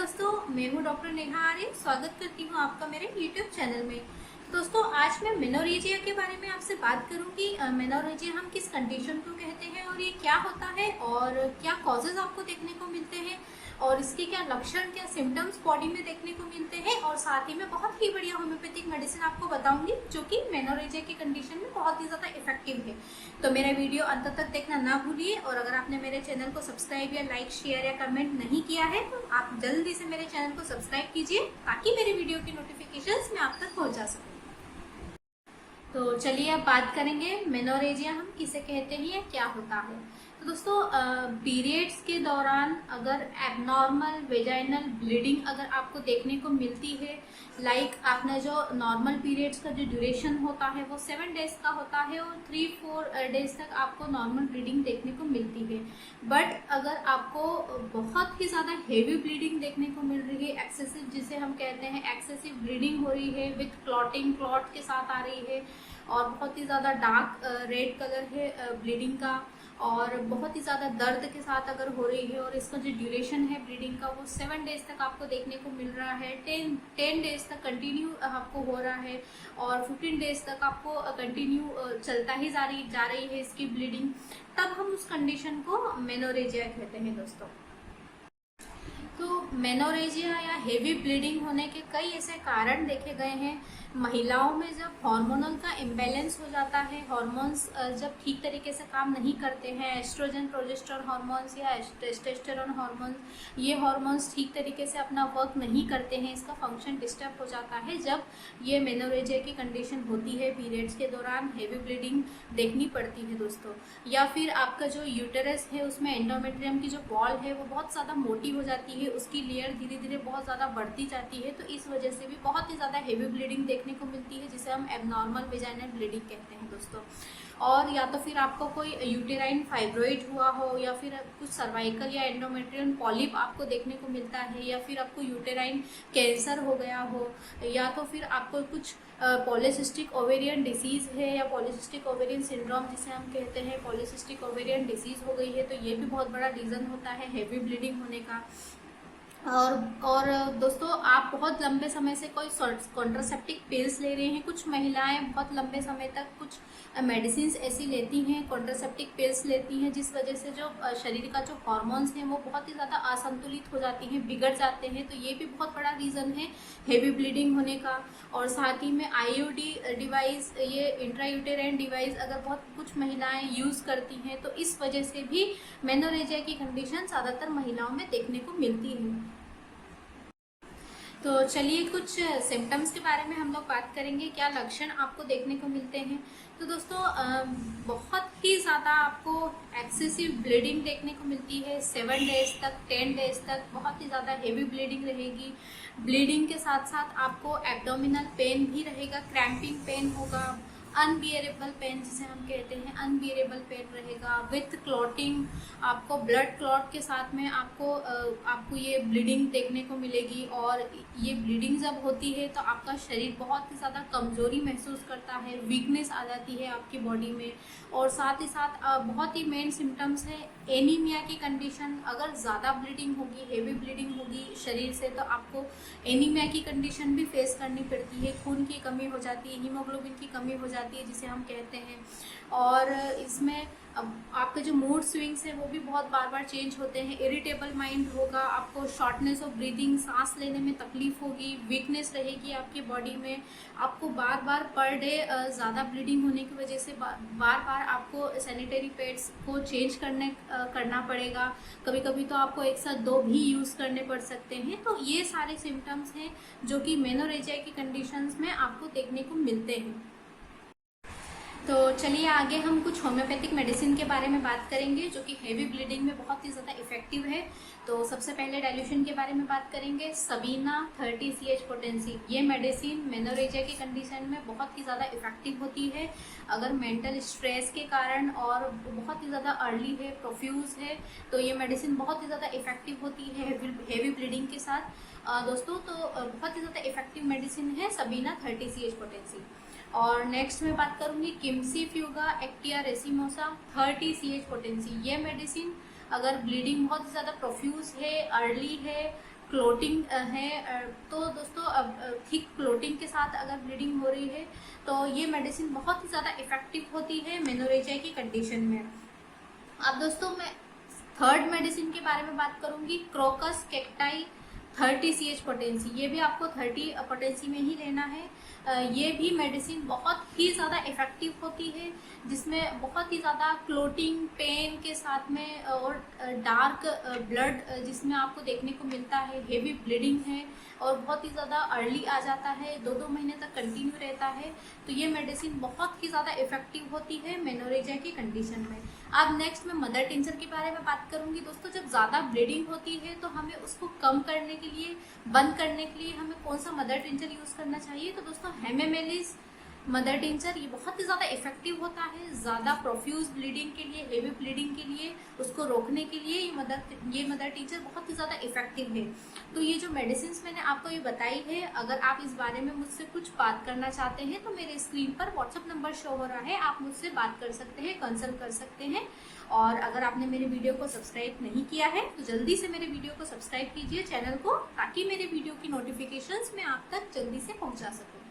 दोस्तों, मैं हूँ डॉक्टर नेहा आर्य। स्वागत करती हूँ आपका मेरे YouTube चैनल में। दोस्तों, आज मैं मेनोरेजिया के बारे में आपसे बात करूँगी। मेनोरेजिया हम किस कंडीशन को कहते हैं और ये क्या होता है और क्या कॉजेज आपको देखने को मिलते हैं और इसके क्या लक्षण, क्या सिम्टम्स बॉडी में देखने को मिलते हैं, और साथ ही में बहुत ही बढ़िया होम्योपैथिक मेडिसिन आपको बताऊंगी जो कि मेनोरेजिया की कंडीशन में बहुत ही ज़्यादा इफेक्टिव है। तो मेरा वीडियो अंत तक देखना ना भूलिए, और अगर आपने मेरे चैनल को सब्सक्राइब या लाइक, शेयर या कमेंट नहीं किया है तो आप जल्दी से मेरे चैनल को सब्सक्राइब कीजिए ताकि मेरे वीडियो की नोटिफिकेशंस मैं आप तक पहुंचा सकूं। तो चलिए अब बात करेंगे मेनोरेजिया हम किसे कहते हैं या क्या होता है। तो दोस्तों, पीरियड्स के दौरान अगर एबनॉर्मल वेजाइनल ब्लीडिंग अगर आपको देखने को मिलती है, लाइक आपने जो नॉर्मल पीरियड्स का जो ड्यूरेशन होता है वो 7 डेज का होता है और 3-4 डेज तक आपको नॉर्मल ब्लीडिंग देखने को मिलती है। बट अगर आपको बहुत ही ज़्यादा हेवी ब्लीडिंग देखने को मिल रही है, एक्सेसिव जिसे हम कहते हैं, एक्सेसिव ब्लीडिंग हो रही है विथ क्लॉट के साथ आ रही है और बहुत ही ज़्यादा डार्क रेड कलर है ब्लीडिंग का, और बहुत ही ज़्यादा दर्द के साथ अगर हो रही है और इसका जो ड्यूरेशन है ब्लीडिंग का वो 7 डेज तक आपको देखने को मिल रहा है, 10 डेज तक कंटिन्यू आपको हो रहा है और 15 डेज तक आपको कंटिन्यू चलता ही जा रही है इसकी ब्लीडिंग, तब हम उस कंडीशन को मेनोरेजिया कहते हैं दोस्तों। तो मेनोरेजिया या हेवी ब्लीडिंग होने के कई ऐसे कारण देखे गए हैं। महिलाओं में जब हार्मोनल का इम्बैलेंस हो जाता है, हार्मोन्स जब ठीक तरीके से काम नहीं करते हैं, एस्ट्रोजन प्रोजेस्टेरोन हार्मोन्स या टेस्टोस्टेरोन हार्मोन्स, ये हार्मोन्स ठीक तरीके से अपना वर्क नहीं करते हैं, इसका फंक्शन डिस्टर्ब हो जाता है। जब ये मेनोरेजिया की कंडीशन होती है, पीरियड्स के दौरान हेवी ब्लीडिंग देखनी पड़ती है दोस्तों। या फिर आपका जो यूटेरस है उसमें एंडोमेट्रियम की जो वॉल है वो बहुत ज़्यादा मोटी हो जाती है, उसकी लेयर धीरे धीरे बहुत ज़्यादा बढ़ती जाती है, तो इस वजह से भी बहुत ही ज़्यादा हेवी ब्लीडिंग देखने को मिलती है जिसे हम एबनॉर्मल वेजाइनल ब्लीडिंग कहते हैं दोस्तों। और या तो फिर आपको कोई यूटेराइन फाइब्रॉइड हुआ हो, या फिर कुछ सर्वाइकल या एंडोमेट्रियन पॉलिप आपको देखने को मिलता है, या फिर आपको यूटेराइन कैंसर हो गया हो, या तो फिर आपको कुछ पॉलीसिस्टिक ओवेरियन डिसीज़ है या पॉलीसिस्टिक ओवेरियन सिंड्रोम जिसे हम कहते हैं, पॉलीसिस्टिक ओवेरियन डिसीज़ हो गई है, तो ये भी बहुत बड़ा रीज़न होता है हेवी ब्लीडिंग होने का। और दोस्तों, आप बहुत लंबे समय से कोई कॉन्ट्रासेप्टिक पिल्स ले रहे हैं, कुछ महिलाएं बहुत लंबे समय तक कुछ मेडिसिन ऐसी लेती हैं, कॉन्ट्रासेप्टिक पिल्स लेती हैं, जिस वजह से जो शरीर का जो हार्मोन्स हैं वो बहुत ही ज़्यादा असंतुलित हो जाती हैं, बिगड़ जाते हैं, तो ये भी बहुत बड़ा रीज़न है हेवी ब्लीडिंग होने का। और साथ ही में आईयूडी डिवाइस, ये इंट्रायूटेराइन डिवाइस अगर बहुत कुछ महिलाएं यूज़ करती हैं तो इस वजह से भी मेनोरेजिया की कंडीशन ज़्यादातर महिलाओं में देखने को मिलती है। तो चलिए कुछ सिम्टम्स के बारे में हम लोग बात करेंगे, क्या लक्षण आपको देखने को मिलते हैं। तो दोस्तों, बहुत ही ज़्यादा आपको एक्सेसिव ब्लीडिंग देखने को मिलती है 7 डेज तक, 10 डेज तक बहुत ही ज़्यादा हेवी ब्लीडिंग रहेगी। ब्लीडिंग के साथ साथ आपको एब्डोमिनल पेन भी रहेगा, क्रैम्पिंग पेन होगा, अनबियरेबल पेन जिसे हम कहते हैं, अनबियरेबल पेन रहेगा विथ क्लॉटिंग, आपको ब्लड क्लॉट के साथ में आपको ये ब्लीडिंग देखने को मिलेगी। और ये ब्लीडिंग जब होती है तो आपका शरीर बहुत ही ज़्यादा कमज़ोरी महसूस करता है, वीकनेस आ जाती है आपकी बॉडी में। और साथ ही साथ बहुत ही मेन सिम्टम्स है एनीमिया की कंडीशन। अगर ज़्यादा ब्लीडिंग होगी, हेवी ब्लीडिंग होगी शरीर से, तो आपको एनीमिया की कंडीशन भी फेस करनी पड़ती है, खून की कमी हो जाती है, हीमोग्लोबिन की कमी हो जाती है जिसे हम कहते हैं। और इसमें आपके जो मूड स्विंग्स हैं वो भी बहुत बार बार चेंज होते हैं, इरिटेबल माइंड होगा, आपको शॉर्टनेस ऑफ ब्रीदिंग, सांस लेने में तकलीफ होगी, वीकनेस रहेगी आपकी बॉडी में, आपको बार बार पर डे ज़्यादा ब्लीडिंग होने की वजह से बार बार आपको सैनिटरी पैड्स को चेंज करना पड़ेगा, कभी कभी तो आपको एक साथ 2 भी यूज़ करने पड़ सकते हैं। तो ये सारे सिम्टम्स हैं जो कि मेनोरेजिया की कंडीशंस में आपको देखने को मिलते हैं। तो चलिए आगे हम कुछ होम्योपैथिक मेडिसिन के बारे में बात करेंगे जो कि हेवी ब्लीडिंग में बहुत ही ज़्यादा इफेक्टिव है। तो सबसे पहले डाइल्यूशन के बारे में बात करेंगे। सबीना 30 CH पोटेंसी, ये मेडिसिन मेनोरेजिया की कंडीशन में बहुत ही ज़्यादा इफेक्टिव होती है। अगर मेंटल स्ट्रेस के कारण और बहुत ही ज़्यादा अर्ली है, प्रोफ्यूज है, तो ये मेडिसिन बहुत ही ज़्यादा इफेक्टिव होती है हेवी ब्लीडिंग के साथ दोस्तों। तो बहुत ही ज़्यादा इफेक्टिव मेडिसिन है सबीना 30 CH पोटेंसी। और नेक्स्ट मैं बात करूंगी किमसी फ्यूगा एक्टिया रेसिमोसा 30 CH पोटेंसी। ये मेडिसिन अगर ब्लीडिंग बहुत ज़्यादा प्रोफ्यूज है, अर्ली है, क्लोटिंग है, तो दोस्तों अब थिक क्लोटिंग के साथ अगर ब्लीडिंग हो रही है तो ये मेडिसिन बहुत ही ज़्यादा इफेक्टिव होती है मेनोरेजिया की कंडीशन में। अब दोस्तों मैं थर्ड मेडिसिन के बारे में बात करूंगी, क्रोकस कैक्टाई 30 CH पोटेंसी। ये भी आपको 30 पोटेंसी में ही लेना है। ये भी मेडिसिन बहुत ही ज़्यादा इफेक्टिव होती है, जिसमें बहुत ही ज़्यादा क्लोटिंग पेन के साथ में और डार्क ब्लड जिसमें आपको देखने को मिलता है, हेवी ब्लीडिंग है और बहुत ही ज़्यादा अर्ली आ जाता है, 2-2 महीने तक कंटिन्यू रहता है। तो ये मेडिसिन बहुत ही ज़्यादा इफेक्टिव होती है मेनोरेजिया की कंडीशन में। अब नेक्स्ट मैं मदर टिंचर के बारे में बात करूंगी। दोस्तों जब ज़्यादा ब्लीडिंग होती है तो हमें उसको कम करने के लिए, बंद करने के लिए हमें कौन सा मदर टिंचर यूज़ करना चाहिए? तो दोस्तों हेमेमेलिस मदर टिंचर ये बहुत ही ज़्यादा इफेक्टिव होता है ज़्यादा प्रोफ्यूज ब्लीडिंग के लिए, हेवी ब्लीडिंग के लिए, उसको रोकने के लिए ये मदर टिंचर बहुत ही ज़्यादा इफेक्टिव है। तो ये जो मेडिसिन मैंने आपको ये बताई है, अगर आप इस बारे में मुझसे कुछ बात करना चाहते हैं तो मेरे स्क्रीन पर व्हाट्सअप नंबर शो हो रहा है, आप मुझसे बात कर सकते हैं, कंसल्ट कर सकते हैं। और अगर आपने मेरे वीडियो को सब्सक्राइब नहीं किया है तो जल्दी से मेरे वीडियो को सब्सक्राइब कीजिए चैनल को, ताकि मेरे वीडियो की नोटिफिकेशंस मैं आप तक जल्दी से पहुंचा सकूं।